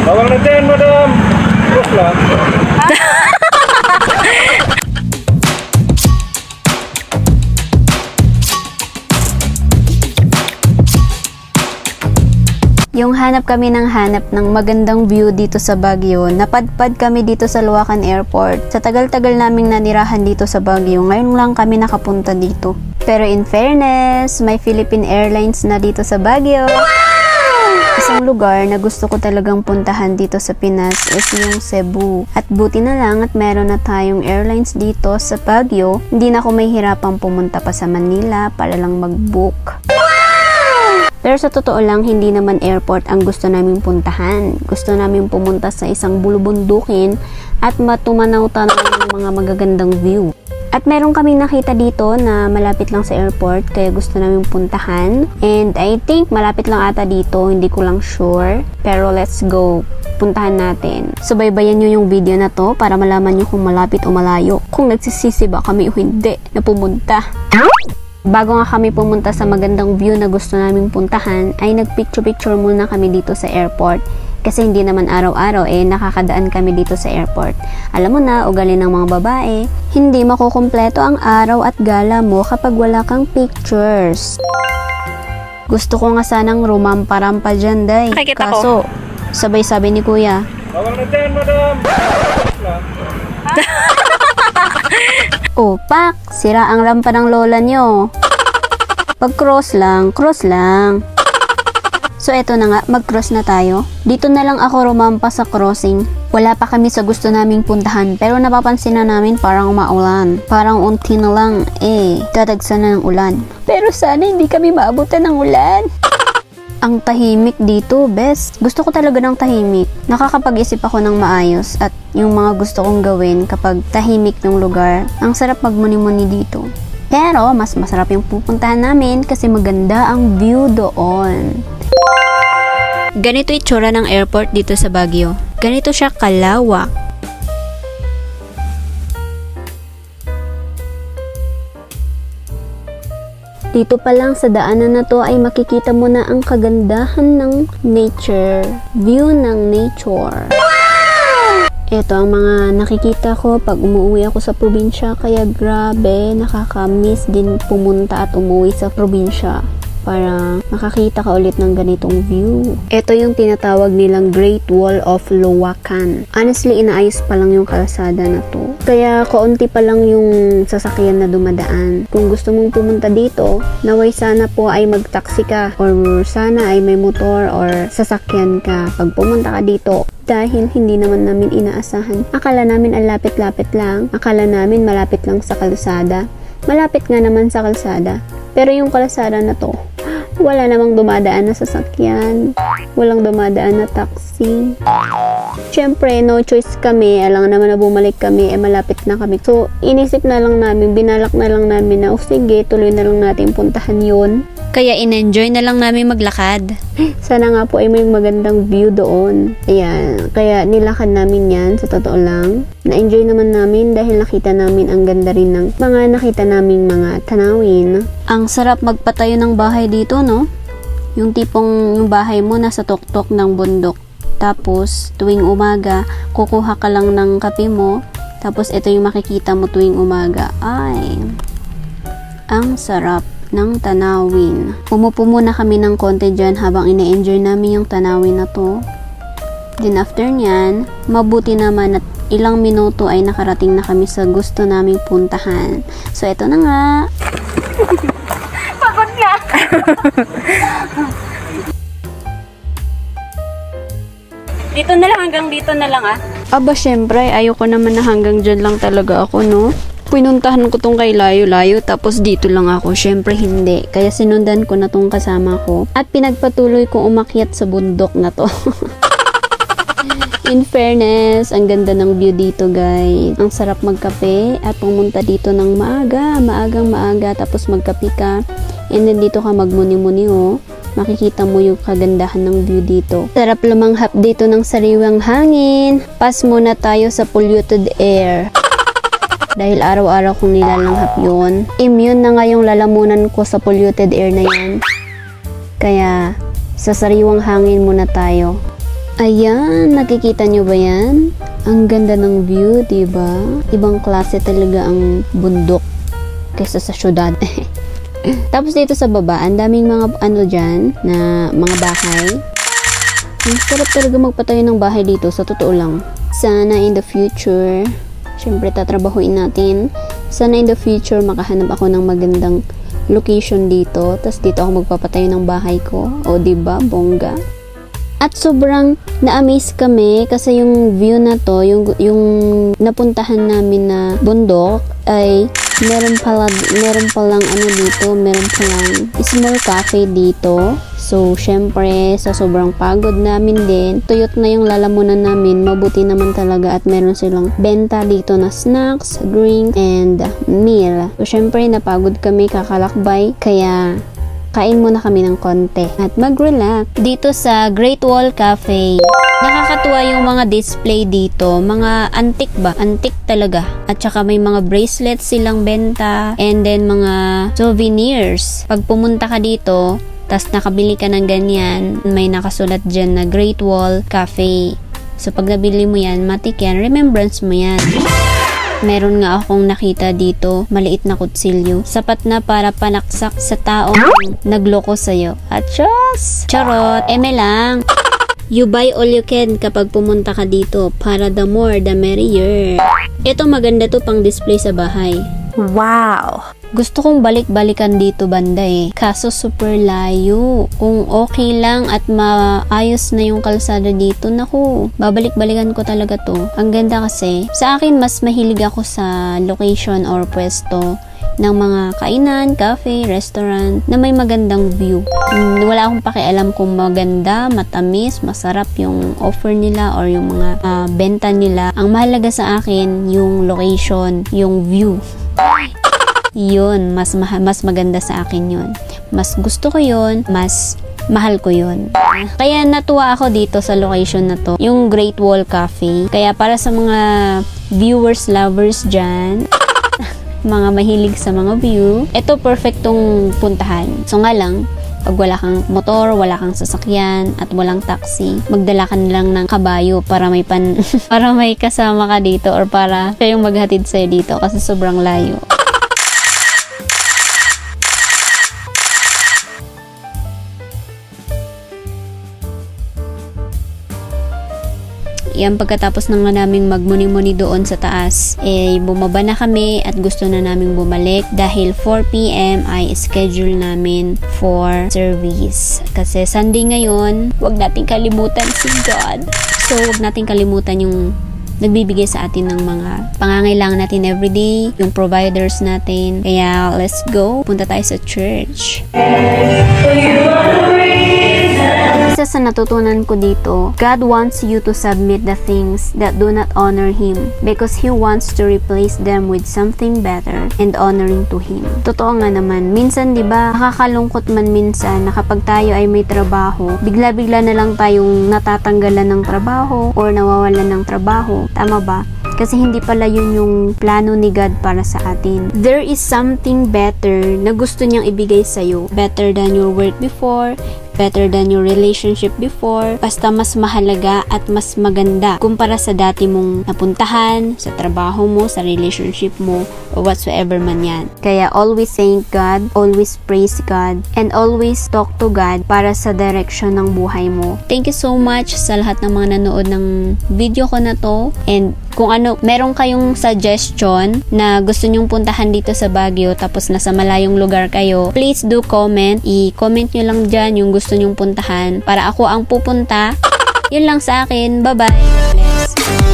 Bawang natin, madam. Cross lang. Yung hanap kami ng magandang view dito sa Baguio. Napadpad kami dito sa Luacan Airport. Sa tagal-tagal naming nanirahan dito sa Baguio, ngayon lang kami nakapunta dito. Pero in fairness, may Philippine Airlines na dito sa Baguio. Isang lugar na gusto ko talagang puntahan dito sa Pinas is yung Cebu. At buti na lang at meron na tayong airlines dito sa Baguio. Hindi na ako mahihirapang pumunta pa sa Manila para lang mag-book. Pero sa totoo lang, hindi naman airport ang gusto naming puntahan. Gusto naming pumunta sa isang bulubundukin at matumanaw-tanaw ng mga magagandang view. At meron kaming nakita dito na malapit lang sa airport, kaya gusto naming puntahan. And I think malapit lang ata dito, hindi ko lang sure. Pero let's go, puntahan natin. Subaybayan nyo yung video na to para malaman nyo kung malapit o malayo. Kung nagsisisi ba kami o hindi na pumunta. Bago nga kami pumunta sa magandang view na gusto naming puntahan, ay nagpicture-picture muna kami dito sa airport. Kasi hindi naman araw-araw nakakadaan kami dito sa airport. Alam mo na, ugali ng mga babae, hindi makukumpleto ang araw at gala mo kapag wala kang pictures. Gusto ko nga sanang rumamparampa dyan, day. Kaso, sabay-sabi ni kuya. Bawang natin, madam. Oh, pak! Sira ang rampa ng lola nyo. Pag cross lang. So, eto na nga, mag-cross na tayo. Dito na lang ako rumampa sa crossing. Wala pa kami sa gusto naming puntahan, pero napapansin na namin parang maulan. Parang unti na lang, dadagsan na ng ulan. Pero sana hindi kami maabutan ng ulan. Ang tahimik dito, best. Gusto ko talaga ng tahimik. Nakakapag-isip ako ng maayos at yung mga gusto kong gawin kapag tahimik ng lugar. Ang sarap magmuni-muni dito. Pero, mas masarap yung pupuntahan namin kasi maganda ang view doon. Ganito itsura ng airport dito sa Baguio. Ganito siya kalawak. Dito pa lang sa daanan na to ay makikita mo na ang kagandahan ng nature. View ng nature. Ito ang mga nakikita ko pag umuwi ako sa probinsya. Kaya grabe, nakaka-miss din pumunta at umuwi sa probinsya para makakita ka ulit ng ganitong view. Ito yung tinatawag nilang Great Wall of Luacan. Honestly, inaayos pa lang yung kalsada na to. Kaya kaunti pa lang yung sasakyan na dumadaan. Kung gusto mong pumunta dito, naway sana po ay mag-taxi ka or sana ay may motor or sasakyan ka pag pumunta ka dito. Dahil hindi naman namin inaasahan. Akala namin ang lapit-lapit lang. Akala namin malapit lang sa kalsada. Malapit nga naman sa kalsada. Pero yung kalsada na to, wala namang dumadaan na sasakyan. Walang dumadaan na taxi. Siyempre, no choice kami. Alam naman na bumalik kami, malapit na kami. So, inisip na lang namin, binalak na lang namin na, sige, tuloy na lang natin puntahan yun. Kaya in-enjoy na lang namin maglakad. Sana nga po ay may magandang view doon. Ayan, kaya nilakad namin yan, sa totoo lang. Na-enjoy naman namin dahil nakita namin ang ganda rin ng mga nakita naming mga tanawin. Ang sarap magpatayo ng bahay dito, no? Yung tipong yung bahay mo nasa tuktok ng bundok. Tapos, tuwing umaga, kukuha ka lang ng kape mo. Tapos, ito yung makikita mo tuwing umaga. Ay, ang sarap ng tanawin. Umupo muna kami ng konti dyan habang ina-enjoy namin yung tanawin na to. Then, after nyan, mabuti naman at ilang minuto ay nakarating na kami sa gusto naming puntahan. So, ito na nga. Pagod na! Dito na lang, hanggang dito na lang Aba, syempre, ayoko naman na hanggang dyan lang talaga ako, no? Pinuntahan ko tong kay layo-layo, tapos dito lang ako. Syempre, hindi. Kaya sinundan ko na tong kasama ko. At pinagpatuloy ko umakyat sa bundok na to. In fairness, ang ganda ng view dito, guys. Ang sarap magkape at pumunta dito ng maagang maaga, tapos magkape ka. And then dito ka magmuni-muni, makikita mo yung kagandahan ng view dito. Sarap lumanghap dito ng sariwang hangin. Pass muna tayo sa polluted air. Dahil araw-araw kong nilalanghap yun. Immune na nga yung lalamunan ko sa polluted air na yan. Kaya, sa sariwang hangin muna tayo. Ayan, nakikita nyo ba yan? Ang ganda ng view, diba? Ibang klase talaga ang bundok kaysa sa syudad. Tapos dito sa baba, ang daming mga ano dyan, na mga bahay. Ang sarap talaga magpatayo ng bahay dito, sa totoo lang. Sana in the future, syempre tatrabahuin natin. Sana in the future, makahanap ako ng magandang location dito. Tapos dito ako magpapatayo ng bahay ko. O diba, bongga. At sobrang na-amaze kami kasi yung view na to, yung napuntahan namin na bundok ay meron palang ano dito, meron palang small cafe dito. So, syempre, sa sobrang pagod namin din, tuyot na yung lalamunan namin, mabuti naman talaga at meron silang benta dito na snacks, drink, and meal. So, syempre, napagod kami kakalakbay, kaya kain muna kami ng konti at mag-relax dito sa Great Wall Cafe. Nakakatuwa yung mga display dito, mga antique ba? Antique talaga. At saka may mga bracelets silang benta and then mga souvenirs. Pag pumunta ka dito, tas nakabili ka ng ganyan, may nakasulat dyan na Great Wall Cafe. So pag nabili mo yan, matik yan, remembrance mo yan. Meron nga akong nakita dito, maliit na kutsilyo. Sapat na para panaksak sa taong nagloko sa'yo. At charot, eme lang. You buy all you can kapag pumunta ka dito para the more the merrier. Ito maganda to pang display sa bahay. Wow! Gusto kong balik-balikan dito banda eh. Kaso super layo. Kung okay lang at maayos na yung kalsada dito, naku, babalik-balikan ko talaga to. Ang ganda kasi, sa akin mas mahilig ako sa location or pwesto ng mga kainan, cafe, restaurant na may magandang view. Wala akong pakialam kung maganda, matamis, masarap yung offer nila or yung mga benta nila. Ang mahalaga sa akin, yung location, yung view. Yun, mas maganda sa akin yun. Mas gusto ko yun, mas mahal ko yun. Kaya natuwa ako dito sa location na to, yung Great Wall Cafe. Kaya para sa mga viewers, lovers dyan, mga mahilig sa mga view, ito perfectong puntahan. So nga lang, pag wala kang motor, wala kang sasakyan, at walang taxi, magdala ka lang ng kabayo para may para may kasama ka dito or para siya yung maghatid sa'yo dito kasi sobrang layo. Yan, pagkatapos na nga naming magmuni-muni doon sa taas, bumaba na kami at gusto na naming bumalik dahil 4 PM ay schedule namin for service. Kasi Sunday ngayon, wag nating kalimutan si God. So, wag nating kalimutan yung nagbibigay sa atin ng mga pangangailangan natin everyday, yung providers natin. Kaya, let's go. Punta tayo sa church. Isa sa natutunan ko dito, God wants you to submit the things that do not honor Him because He wants to replace them with something better and honoring to Him. Totoo nga naman, minsan diba, nakakalungkot man minsan na kapag tayo ay may trabaho, bigla-bigla na lang tayong natatanggalan ng trabaho or nawawalan ng trabaho. Tama ba? Kasi hindi pala yun yung plano ni God para sa atin. There is something better na gusto niyang ibigay sa'yo. Better than your work before, better than your relationship before, basta mas mahalaga at mas maganda kumpara sa dati mong napuntahan, sa trabaho mo, sa relationship mo, or whatsoever man yan. Kaya always thank God, always praise God, and always talk to God para sa direction ng buhay mo. Thank you so much sa lahat ng mga nanood ng video ko na to, and kung ano, meron kayong suggestion na gusto nyong puntahan dito sa Baguio tapos nasa malayong lugar kayo, please do comment. I-comment nyo lang dyan yung gusto nyong puntahan para ako ang pupunta. Yun lang sa akin. Bye-bye. Bless.